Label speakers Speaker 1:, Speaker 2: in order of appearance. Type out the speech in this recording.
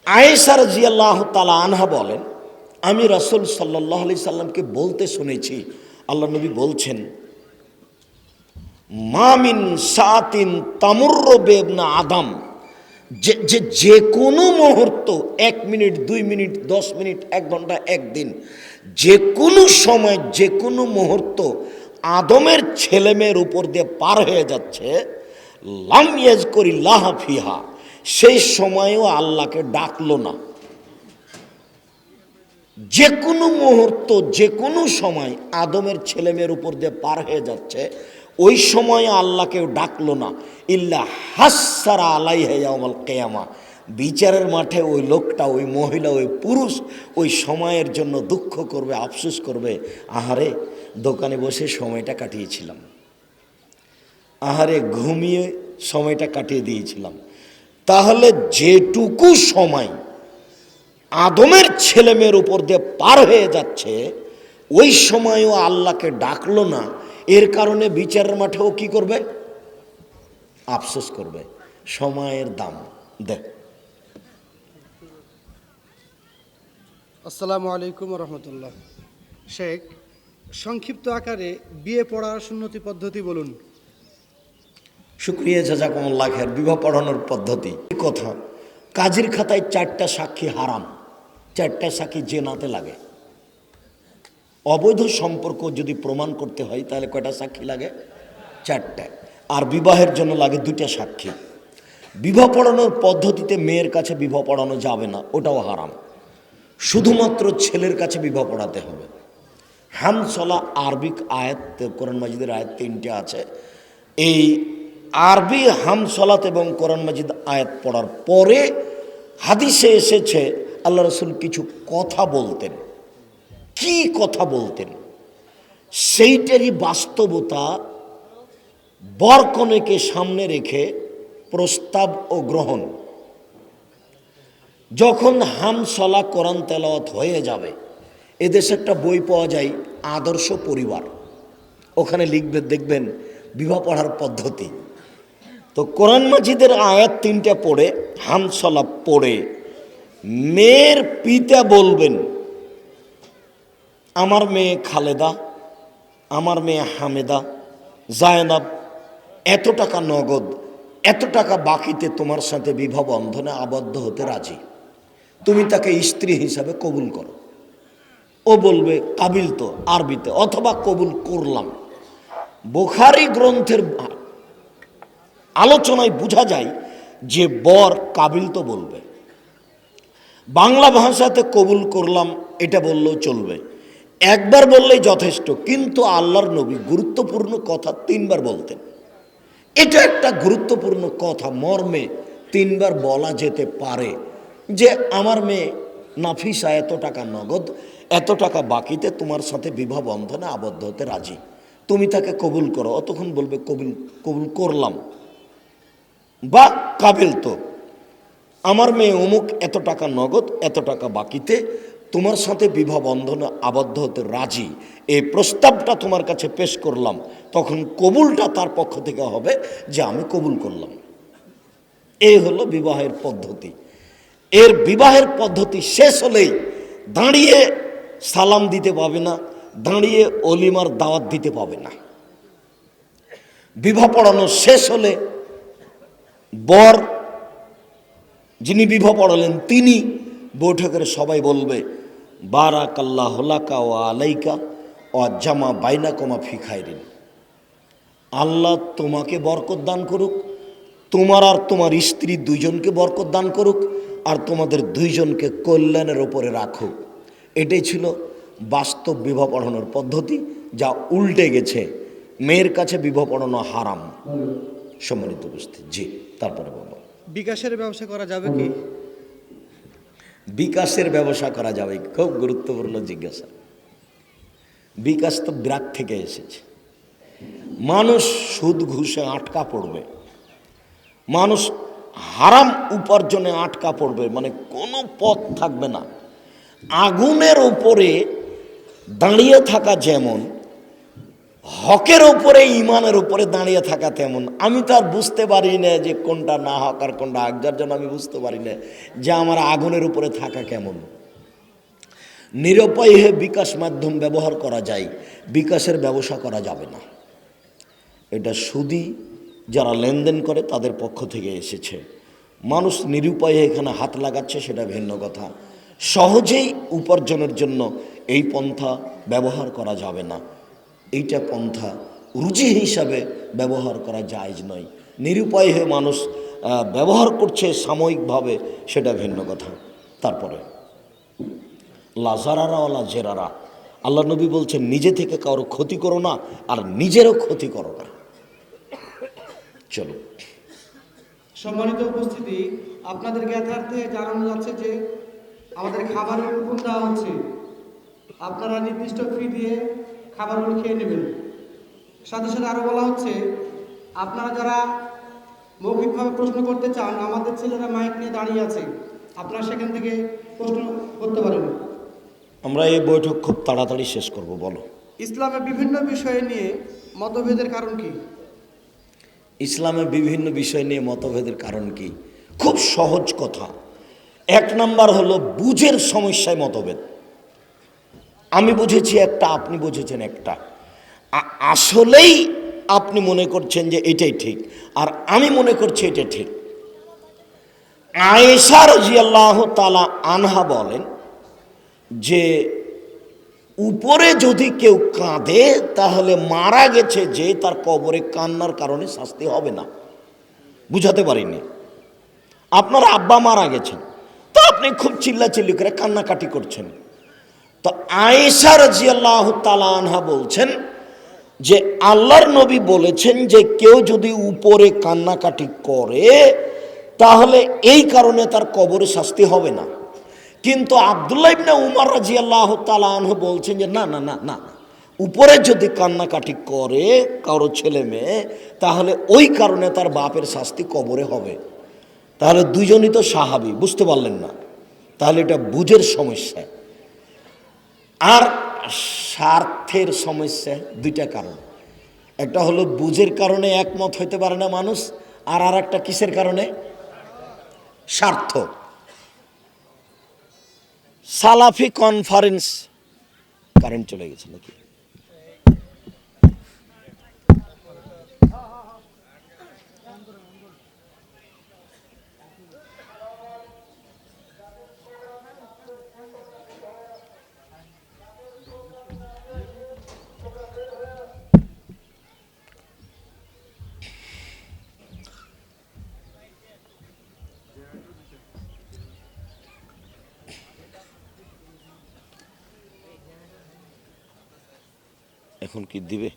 Speaker 1: আয়েশা রাদিয়াল্লাহু তাআলা আনহা বলেন, আমি রাসূল সাল্লাল্লাহু আলাইহি সাল্লামকে বলতে শুনেছি, আল্লাহ নবী বলছেন, মামিন সাতিন তামুররু বিবনা আদম, যে কোনো মুহূর্ত, 1 মিনিট 2 মিনিট 10 মিনিট 1 ঘন্টা 1 দিন, যে কোনো সময় যে কোনো মুহূর্ত আদমের ছেলেমেয়ের উপর দিয়ে পার হয়ে যাচ্ছে, লাম ইয়াজকুরিল্লাহ ফিহা, সেই সময়ও আল্লাহকে ডাকলো না। যে কোনো মুহূর্ত যে কোনো সময় আদমের ছেলেমেয়ের উপর দিয়ে পার হয়ে যাচ্ছে, ওই সময় আল্লাহকেও ডাকলো না। ইল্লা হাসসারা আলাইহা ইয়াউমাল কিয়ামা, বিচারের মাঠে ওই লোকটা, ওই মহিলা, ওই পুরুষ ওই সময়ের জন্য দুঃখ করবে, আফসোস করবে, আহারে দোকানে বসে সময়টা কাটিয়েছিলাম, আহারে ঘুমিয়ে সময়টা কাটিয়ে দিয়েছিলাম। তাহলে যেটুকু সময় আদমের ছেলেমেয়ের উপর দিয়ে পার হয়ে যাচ্ছে, ওই সময়ও আল্লাহকে ডাকলো না, এর কারণে বিচারের মাঠেও কি করবে? আফসোস করবে। সময়ের দাম দেখ।
Speaker 2: আসসালামু আলাইকুম রহমতুল্লাহ। শেখ, সংক্ষিপ্ত আকারে বিয়ে পড়ার সুন্নতি পদ্ধতি বলুন।
Speaker 1: শুক্রিয়া, জাযাকুমুল্লাহ খায়ের। বিবাহ পড়ানোর পদ্ধতি কথা, কাজীর খাতায় 4টা সাক্ষী হারাম, 4টা সাক্ষী জেনাতে লাগে। অবৈধ সম্পর্ক যদি প্রমাণ করতে হয় তাহলে কয়টা সাক্ষী লাগে? 4টা। আর বিবাহের জন্য লাগে 2টা সাক্ষী। বিবাহ পড়ানোর পদ্ধতিতে মেয়ের কাছে বিবাহ পড়ানো যাবে না, ওটাও হারাম। শুধুমাত্র ছেলের কাছে বিবাহ পড়াতে হবে। হামসলা আরবিক আয়াত, কোরআন মাজিদের আয়াত 3টে আছে। এই আরবি হামসলাত এবং কোরআন মাজিদ আয়াত পড়ার পরে হাদিসে এসেছে আল্লাহ রসুল কিছু কথা বলতেন। কি কথা বলতেন? সেইটারই বাস্তবতা বর কনেকে সামনে রেখে প্রস্তাব ও গ্রহণ। যখন হামসলা কোরআন তেলাওয়াত হয়ে যাবে, এদেশে একটা বই পাওয়া যায় আদর্শ পরিবার, ওখানে লিখবে, দেখবেন বিবাহ পড়ার পদ্ধতি। তো কোরআন মাজিদের আয়াত 3টে পড়ে, হামসলা পড়ে মেয়ের পিতা বলবেন, আমার মেয়ে খালেদা, আমার মেয়ে হামেদা, জায়নাব, এত টাকা নগদ, এত টাকা বাকিতে তোমার সাথে বিবাহ বন্ধনে আবদ্ধ হতে রাজি, তুমি তাকে স্ত্রী হিসাবে কবুল করো। ও বলবে কাবিল তো, আরবিতে, অথবা কবুল করলাম। বুখারী গ্রন্থের আলোচনায় বোঝা যায় যে বর কাবিল তো বলবে, বাংলা ভাষাতে কবুল করলাম এটা বললেও চলবে, একবার বললেই যথেষ্ট। কিন্তু আল্লাহর নবী গুরুত্বপূর্ণ কথা 3বার বলতেন। এটা একটা গুরুত্বপূর্ণ কথা, মর্মে 3বার বলা যেতে পারে যে আমার মেয়ে নাফিসা এত টাকা নগদ, এত টাকা বাকিতে তোমার সাথে বিবাহ বন্ধনে আবদ্ধ হতে রাজি, তুমি তাকে কবুল করো। অতক্ষণ বলবে কবুল করলাম বা কাবিল তো, আমার মেয়ে অমুক এত টাকা নগদ, এত টাকা বাকিতে তোমার সাথে বিবাহ বন্ধনে আবদ্ধ হতে রাজি, এই প্রস্তাবটা তোমার কাছে পেশ করলাম। তখন কবুলটা তার পক্ষ থেকে হবে যে আমি কবুল করলাম। এই হলো বিবাহের পদ্ধতি। এর বিবাহের পদ্ধতি শেষ হলেই দাঁড়িয়ে সালাম দিতে পাবে না, দাঁড়িয়ে অলিমার দাওয়াত দিতে পাবে না। বিবাহ পড়ানো শেষ হলে বর যিনি বিবাহ পড়ালেন তিনি বৈঠকের সবাই বলবে, বারাকাল্লাহু লাকা ওয়া আলাইকা ওয়া জামা বাইনাকুমা ফি খাইরিন, আল্লাহ তোমাকে বরকত দান করুক, তোমার আর তোমার স্ত্রী 2জনকে বরকত দান করুক, আর তোমাদের 2জনকে কল্যাণের ওপরে রাখুক। এটাই ছিল বাস্তব বিবাহ পড়ানোর পদ্ধতি, যা উল্টে গেছে। মেয়ের কাছে বিবাহ পড়ানো হারাম। সম্মানিত উপস্থিতি, জি, তারপরে বলবো।
Speaker 2: বিকাশের ব্যবসা করা যাবে কি?
Speaker 1: বিকাশের ব্যবসা করা যাবে? খুব গুরুত্বপূর্ণ জিজ্ঞাসা। বিকাশ তো বিরাট থেকে এসেছে। মানুষ সুদ ঘুষে আটকা পড়বে, মানুষ হারাম উপার্জনে আটকা পড়বে, মানে কোনো পথ থাকবে না। আগুনের উপরে দাঁড়িয়ে থাকা যেমন হকের উপরে ইমানের উপরে দাঁড়িয়ে থাকা তেমন। আমি তো আর বুঝতে পারি না যে কোনটা না হক আর কোনটা হক, যার জন্য আমি বুঝতে পারি না যে আমার আগুনের উপরে থাকা কেমন। নিরুপায় হয়ে বিকাশ মাধ্যম ব্যবহার করা যায়, বিকাশের ব্যবসা করা যাবে না। এটা সুদী যারা লেনদেন করে তাদের পক্ষ থেকে এসেছে। মানুষ নিরুপায়ে এখানে হাত লাগাচ্ছে, সেটা ভিন্ন কথা। সহজেই উপার্জনের জন্য এই পন্থা ব্যবহার করা যাবে না। এইটা পন্থা রুজি হিসাবে ব্যবহার করা জায়েজ নয়। নিরুপায় হয়ে মানুষ ব্যবহার করছে সাময়িকভাবে, সেটা ভিন্ন কথা। তারপরে লাজারারা ওলা জেরারা, আল্লাহ নবী বলছেন নিজে থেকে কারো ক্ষতি করো না, আর নিজেরও ক্ষতি করো না। চলো।
Speaker 2: সম্মানিত উপস্থিতি, আপনাদের জ্ঞাতার্থে জানানো যাচ্ছে যে আমাদের খাবারের কুপন দেওয়া হচ্ছে। আপনারা নির্দিষ্ট ফি দিয়ে খাবারগুলো খেয়ে নেবেন। সাথে সাথে আরও বলা হচ্ছে, আপনারা যারা মৌখিকভাবে প্রশ্ন করতে চান, আমাদের ছেলেরা মাইক নিয়ে দাঁড়িয়ে আছে, আপনারা সেখান থেকে প্রশ্ন করতে পারেন।
Speaker 1: আমরা এই বৈঠক খুব তাড়াতাড়ি শেষ করব। বলো,
Speaker 2: ইসলামে বিভিন্ন বিষয় নিয়ে মতভেদের কারণ কি?
Speaker 1: ইসলামে বিভিন্ন বিষয় নিয়ে মতভেদের কারণ কি? খুব সহজ কথা। এক নাম্বার হলো বুঝের সমস্যায় মতভেদ। আমি বুঝেছি একটা, আপনি বুঝেছেন একটা। আসলেই আপনি মনে করছেন যে এটাই ঠিক, আর আমি মনে করছি এটা ঠিক। আয়েশা রাদিয়াল্লাহু তাআলা আনহা বলেন যে উপরে যদি কেউ কাঁদে তাহলে মারা গেছে যে তার কবরে কান্নার কারণে শাস্তি হবে না। বুঝাতে পারিনি। আপনার আব্বা মারা গেছেন, তো আপনি খুব চিল্লাচিল্লি করে কান্নাকাটি করছেন। তো আয়েশা রাদিয়াল্লাহু তাআলা আনহা বলছেন যে আল্লাহর নবী বলেছেন যে কেউ যদি উপরে কান্নাকাটি করে তাহলে এই কারণে তার কবরে শাস্তি হবে না। কিন্তু আব্দুল্লাহ ইবনে উমর রাদিয়াল্লাহু তাআলা আনহু বলছেন যে না না না না, উপরে যদি কান্নাকাটি করে কারো ছেলে মেয়ে তাহলে ওই কারণে তার বাপের শাস্তি কবরে হবে। তাহলে দুইজনই তো সাহাবী, বুঝতে পারলেন না? তাহলে এটা বুঝের সমস্যা আর স্বার্থের সমস্যা। দুইটা কারণ, একটা হলো বুঝের কারণে একমত হইতে পারে না মানুষ, আর আর একটা কিসের কারণে? স্বার্থ। সালাফি কনফারেন্স, কারেন্ট চলে গেছে নাকি? এখন কি দিবে?